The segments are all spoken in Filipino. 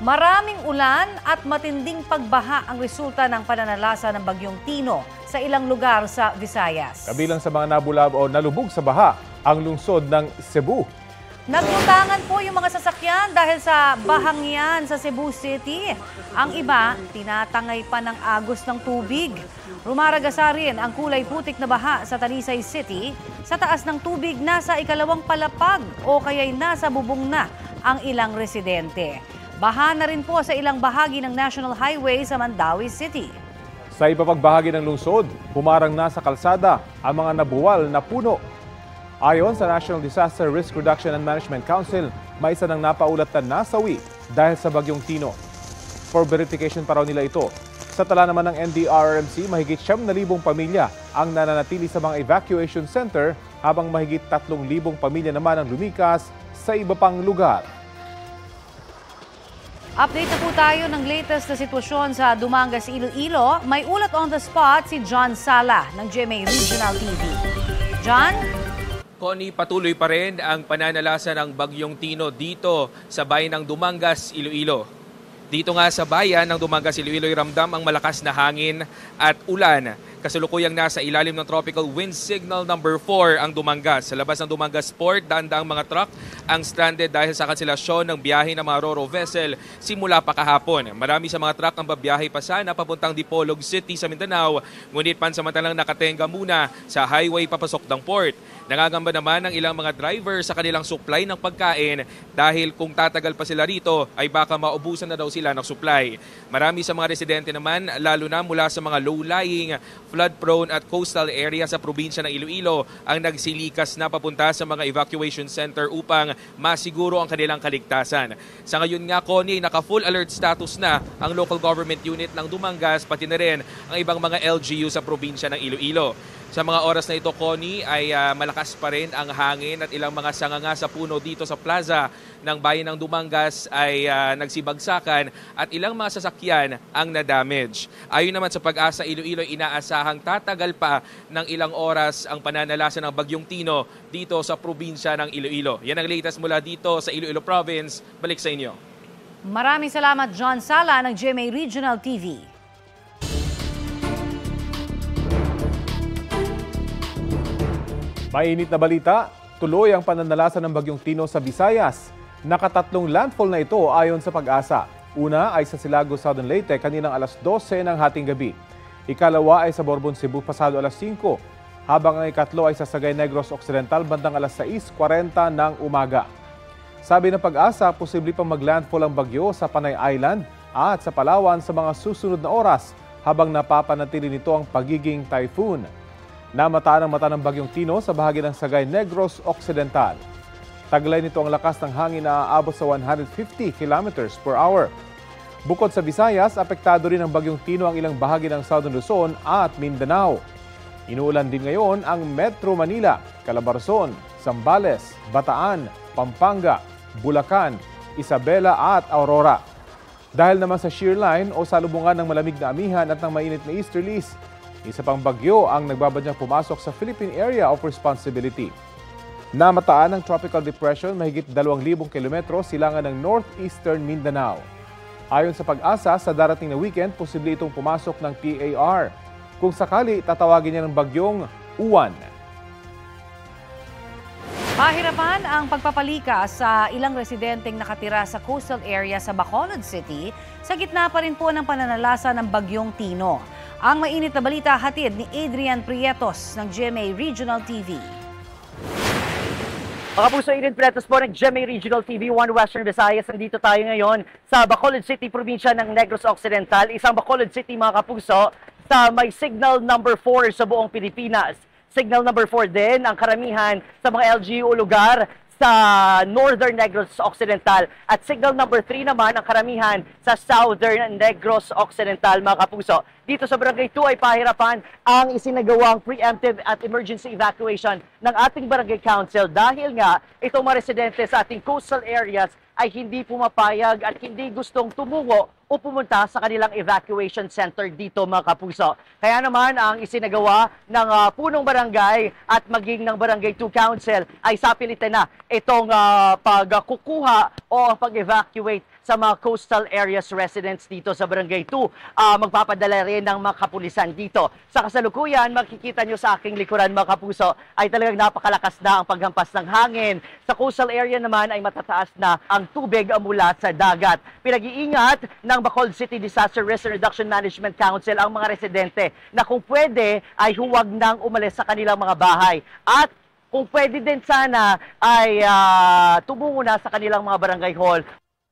Maraming ulan at matinding pagbaha ang resulta ng pananalasa ng Bagyong Tino sa ilang lugar sa Visayas. Kabilang sa mga nabulab o nalubog sa baha ang lungsod ng Cebu. Naglutangan po yung mga sasakyan dahil sa bahangyan sa Cebu City. Ang iba, tinatangay pa ng agos ng tubig. Rumaragasa rin ang kulay putik na baha sa Talisay City. Sa taas ng tubig, nasa ikalawang palapag o kaya'y nasa bubong na ang ilang residente. Baha na rin po sa ilang bahagi ng National Highway sa Mandaue City. Sa iba pang bahagi ng lungsod, humarang na sa kalsada ang mga nabuwal na puno. Ayon sa National Disaster Risk Reduction and Management Council, may isa ng napaulat na nasawi dahil sa Bagyong Tino. For verification pa raw nila ito. Sa tala naman ng NDRRMC, mahigit 7,000 pamilya ang nananatili sa mga evacuation center habang mahigit 3,000 pamilya naman ang lumikas sa iba pang lugar. Update na po tayo ng latest na sitwasyon sa Dumangas, Iloilo. May ulat on the spot si John Sala ng GMA Regional TV. John? Connie, patuloy pa rin ang pananalasa ng Bagyong Tino dito sa bayan ng Dumangas, Iloilo. Dito nga sa bayan ng Dumangas, Iloilo, ramdam ang malakas na hangin at ulan. Kasalukuyang nasa ilalim ng Tropical Wind Signal number 4 ang Dumangas. Sa labas ng Dumangas Port, daang mga truck ang stranded dahil sa kanselasyon ng biyahe ng mga ro-ro vessel simula pa kahapon. Marami sa mga truck ang babiyahe pa sana papuntang Dipolog City sa Mindanao, ngunit pansamantalang nakatenga muna sa highway papasok ng port. Nangangamba naman ang ilang mga driver sa kanilang supply ng pagkain dahil kung tatagal pa sila rito ay baka maubusan na daw sila ng supply. Marami sa mga residente naman, lalo na mula sa mga low-lying, flood-prone at coastal area sa probinsya ng Iloilo ang nagsilikas na papunta sa mga evacuation center upang masiguro ang kanilang kaligtasan. Sa ngayon nga, Connie, naka-full alert status na ang local government unit ng Dumangas pati na rin ang ibang mga LGU sa probinsya ng Iloilo. Sa mga oras na ito, Connie, ay malakas pa rin ang hangin at ilang mga sanganga sa puno dito sa plaza ng bayan ng Dumangas ay nagsibagsakan at ilang mga sasakyan ang na-damage. Ayon naman sa Pag-asa Iloilo, inaasahang tatagal pa ng ilang oras ang pananalasa ng Bagyong Tino dito sa probinsya ng Iloilo. Yan ang latest mula dito sa Iloilo Province. Balik sa inyo. Maraming salamat, John Sala ng GMA Regional TV. Mainit na balita, tuloy ang pananalasa ng Bagyong Tino sa Visayas. Nakatatlong landfall na ito ayon sa Pag-asa. Una ay sa Silago, Southern Leyte kaninang alas 12 ng hating gabi. Ikalawa ay sa Borbon, Cebu pasado alas 5. Habang ang ikatlo ay sa Sagay Negros Occidental bandang alas 6:40 ng umaga. Sabi ng Pag-asa, posible pang maglandfall ang bagyo sa Panay Island at sa Palawan sa mga susunod na oras habang napapanatili nito ang pagiging typhoon. Namataan ang mata ng Bagyong Tino sa bahagi ng Sagay Negros Occidental. Taglay nito ang lakas ng hangin na aabot sa 150 km/h. Bukod sa Visayas, apektado rin ng Bagyong Tino ang ilang bahagi ng Southern Luzon at Mindanao. Inuulan din ngayon ang Metro Manila, Calabarzon, Zambales, Bataan, Pampanga, Bulacan, Isabela at Aurora. Dahil naman sa shear line o salubungan ng malamig na amihan at ng mainit na easterlies, isa pang bagyo ang nagbabadyang pumasok sa Philippine Area of Responsibility. Namataan ng Tropical Depression mahigit 2,000 kilometro silangan ng northeastern Mindanao. Ayon sa Pag-asa, sa darating na weekend, posible itong pumasok ng PAR. Kung sakali, tatawagin niya ng bagyong Uwan. Pahirapan ang pagpapalikas sa ilang residenteng nakatira sa coastal area sa Bacolod City sa gitna pa rin po ng pananalasa ng Bagyong Tino. Ang mainit na balita hatid ni Adrian Prietos ng GMA Regional TV. Mga puso, Adrian Prietos po ng GMA Regional TV, One Western Visayas. Nandito tayo ngayon sa Bacolod City, probinsya ng Negros Occidental. Isang Bacolod City, mga kapuso, sa may signal number 4 sa buong Pilipinas. Signal number 4 din ang karamihan sa mga LGU lugar sa Northern Negros Occidental. At signal number 3 naman ang karamihan sa Southern Negros Occidental, mga kapuso. Dito sa Barangay 2 ay pahirapan ang isinagawang preemptive at emergency evacuation ng ating Barangay Council dahil nga itong mga residente sa ating coastal areas ay hindi pumapayag at hindi gustong tumungo o pumunta sa kanilang evacuation center dito, mga kapuso. Kaya naman ang isinagawa ng punong barangay at maging ng Barangay 2 Council ay sapilitan na itong pagkukuha o pag-evacuate sa mga coastal areas residents dito sa Barangay 2. Magpapadala rin ng mga kapulisan dito. Sa kasalukuyan, makikita nyo sa aking likuran mga kapuso, ay talagang napakalakas na ang paghampas ng hangin. Sa coastal area naman ay matataas na ang tubig mula sa dagat. Pinag-iingat ng Bacolod City Disaster Risk Reduction Management Council ang mga residente na kung pwede ay huwag nang umalis sa kanilang mga bahay. At kung pwede din sana ay tumungo na sa kanilang mga barangay hall.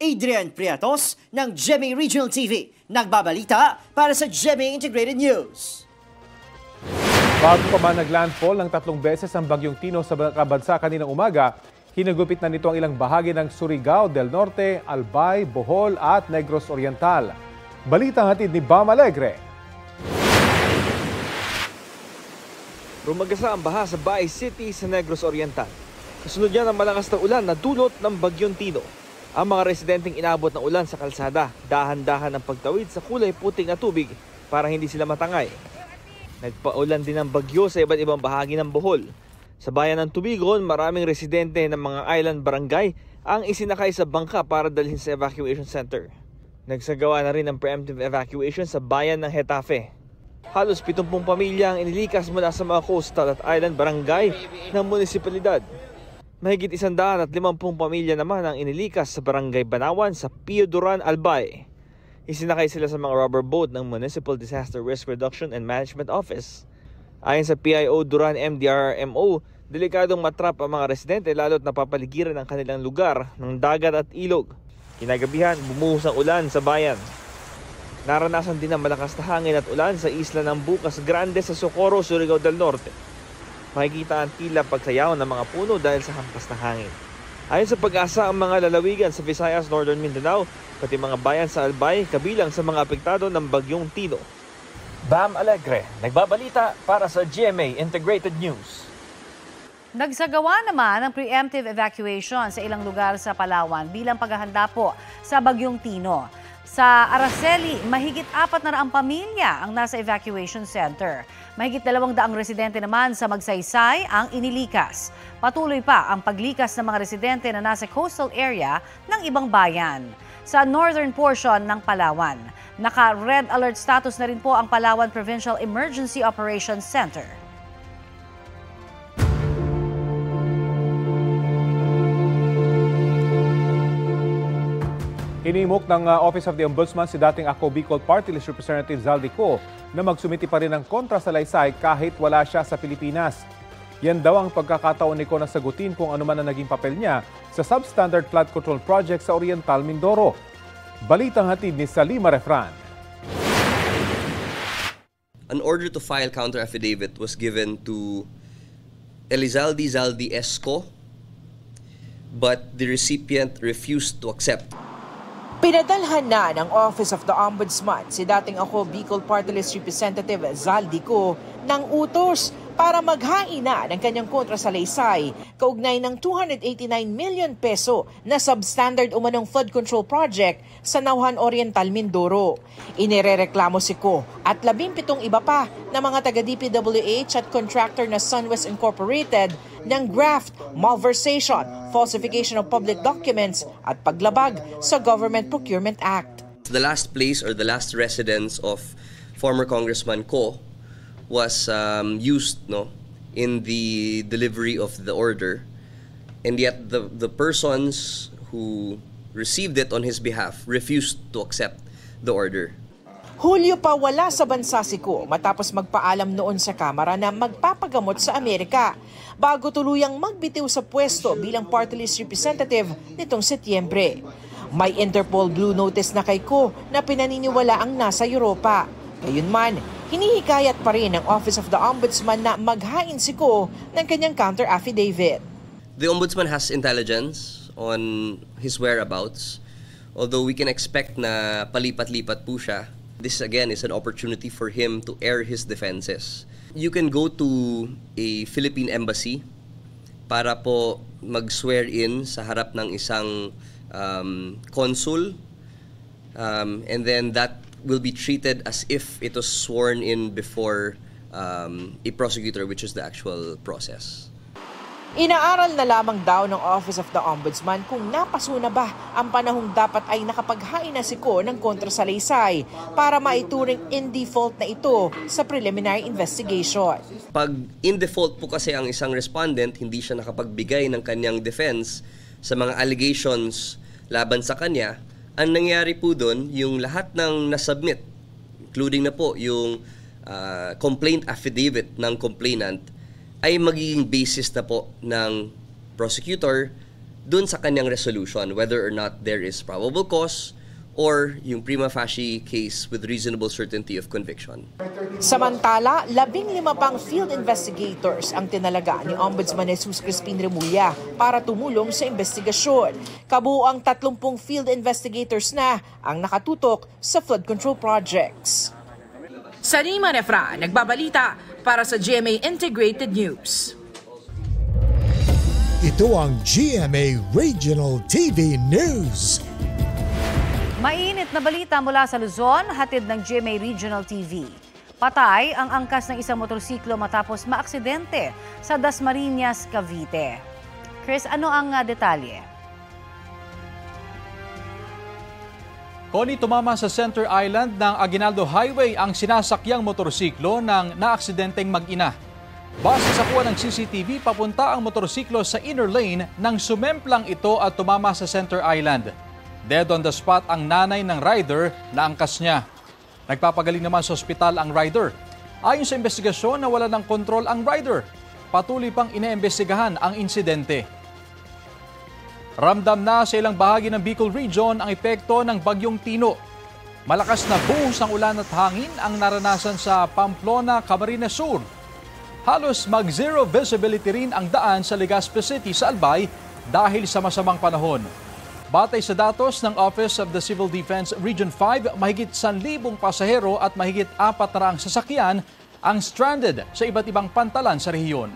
Adrian Priatos ng GMA Regional TV, nagbabalita para sa GMA Integrated News. Bago pa man naglandfall ng 3 beses ang bagyong Tino sa kabansa kaninang umaga, hinagupit na nito ang ilang bahagi ng Surigao del Norte, Albay, Bohol at Negros Oriental. Balitang hatid ni Bam Alegre. Rumagasa ang baha sa Baay City sa Negros Oriental. Kasunod niya ng malakas na ulan na dulot ng bagyong Tino. Ang mga residenteng inabot ng ulan sa kalsada, dahan-dahan ang pagtawid sa kulay puting na tubig para hindi sila matangay. Nagpaulan din ng bagyo sa iba't ibang bahagi ng Bohol. Sa bayan ng Tubigon, maraming residente ng mga island barangay ang isinakay sa bangka para dalhin sa evacuation center. Nagsagawa na rin ng preemptive evacuation sa bayan ng Hetafe. Halos 70 pamilya ang inilikas mula sa mga coastal at island barangay ng munisipalidad. Mahigit 150 pamilya naman ang inilikas sa barangay Banawan sa Pio Duran, Albay. Isinakay sila sa mga rubber boat ng Municipal Disaster Risk Reduction and Management Office. Ayon sa PIO Duran MDRMO, delikadong matrap ang mga residente lalo't napapaligiran ang kanilang lugar ng dagat at ilog. Kinagabihan, bumuhos ang ulan sa bayan. Naranasan din ang malakas na hangin at ulan sa isla ng Bukas Grande sa Socorro, Surigao del Norte. Makikita ang tila pagsayaw ng mga puno dahil sa hampas na hangin. Ayon sa Pag-asa, ang mga lalawigan sa Visayas, Northern Mindanao, pati mga bayan sa Albay, kabilang sa mga apektado ng bagyong Tino. Bam Alegre, nagbabalita para sa GMA Integrated News. Nagsagawa naman ng preemptive evacuation sa ilang lugar sa Palawan bilang paghahanda po sa bagyong Tino. Sa Araceli, mahigit 400 pamilya ang nasa evacuation center. Mahigit 200 residente naman sa Magsaysay ang inilikas. Patuloy pa ang paglikas ng mga residente na nasa coastal area ng ibang bayan. Sa northern portion ng Palawan, naka-red alert status na rin po ang Palawan Provincial Emergency Operations Center. Hinimok ng Office of the Ombudsman si dating Ako Bicol Party List Representative Zaldico na magsumiti pa rin ng kontrasalaysay kahit wala siya sa Pilipinas. Yan daw ang pagkakataon ni Ko na sagutin kung ano man ang naging papel niya sa Substandard Flood Control Project sa Oriental Mindoro. Balitang hatid ni Salima Refran. An order to file counter-affidavit was given to Elizalde Zaldi Esco, but the recipient refused to accept. Pinadalhan na ng Office of the Ombudsman si dating Ako Bicol Party List Representative Zaldico ng utos para maghain na ng kanyang kontrasalaysay kaugnay ng 289 million peso na substandard umanong flood control project sa Nauhan Oriental, Mindoro. Inirereklamo si Ko at 17 iba pa na mga taga-DPWH at contractor na Sunwest Incorporated ng graft, malversation, falsification of public documents at paglabag sa Government Procurement Act. The last place or the last residence of former Congressman Ko was used in the delivery of the order, and yet the persons who received it on his behalf refused to accept the order. Hulyo pa wala sa bansa si Ko matapos magpaalam noon sa Kamara na magpapagamot sa Amerika bago tuluyang magbitiw sa pwesto bilang party list representative nitong Setyembre. May Interpol Blue Notice na kay Ko na pinaniniwala ang nasa Europa. Gayunman, hinihikayat pa rin ng Office of the Ombudsman na maghain si Ko ng kanyang counter-affidavit. The Ombudsman has intelligence on his whereabouts, although we can expect na palipat-lipat po siya. This again is an opportunity for him to air his defenses. You can go to a Philippine embassy para po mag-swear in sa harap ng isang consul, and then that will be treated as if it was sworn in before a prosecutor, which is the actual process. Inaaral na lamang daw ng Office of the Ombudsman kung napaso na ba ang panahong dapat ay nakapaghain na si Ko ng kontrasalaysay para maituring in default na ito sa preliminary investigation. Pag in default po kasi ang isang respondent, hindi siya nakapagbigay ng kanyang defense sa mga allegations laban sa kanya, ang nangyari po doon, yung lahat ng nasubmit, including na po yung complaint affidavit ng complainant, ay magiging basis na po ng prosecutor dun sa kanyang resolution, whether or not there is probable cause or yung prima facie case with reasonable certainty of conviction. Samantala, 15 pang field investigators ang tinalaga ni Ombudsman Jesus Crispin Remulla para tumulong sa investigasyon. Kabuuang 30 field investigators na ang nakatutok sa flood control projects. Sarima Nefra, nagbabalita para sa GMA Integrated News. Ito ang GMA Regional TV News. Mainit na balita mula sa Luzon, hatid ng GMA Regional TV. Patay ang angkas ng isang motorsiklo matapos maaksidente sa Dasmariñas, Cavite. Chris, ano ang detalye? Connie, tumama sa Center Island ng Aguinaldo Highway ang sinasakyang motorsiklo ng naaksidenteng mag-ina. Base sa kuha ng CCTV, papunta ang motorsiklo sa inner lane nang sumemplang ito at tumama sa Center Island. Dead on the spot ang nanay ng rider na angkas niya. Nagpapagaling naman sa ospital ang rider. Ayon sa investigasyon, nawala ng kontrol ang rider. Patuloy pang iniimbestigahan ang insidente. Ramdam na sa ilang bahagi ng Bicol Region ang epekto ng Bagyong Tino. Malakas na buhos ng ulan at hangin ang naranasan sa Pamplona, Camarines Sur. Halos mag-zero visibility rin ang daan sa Legazpi City sa Albay dahil sa masamang panahon. Batay sa datos ng Office of the Civil Defense Region 5, mahigit 1,000 pasahero at mahigit 400 sasakyan ang stranded sa iba't ibang pantalan sa rehiyon.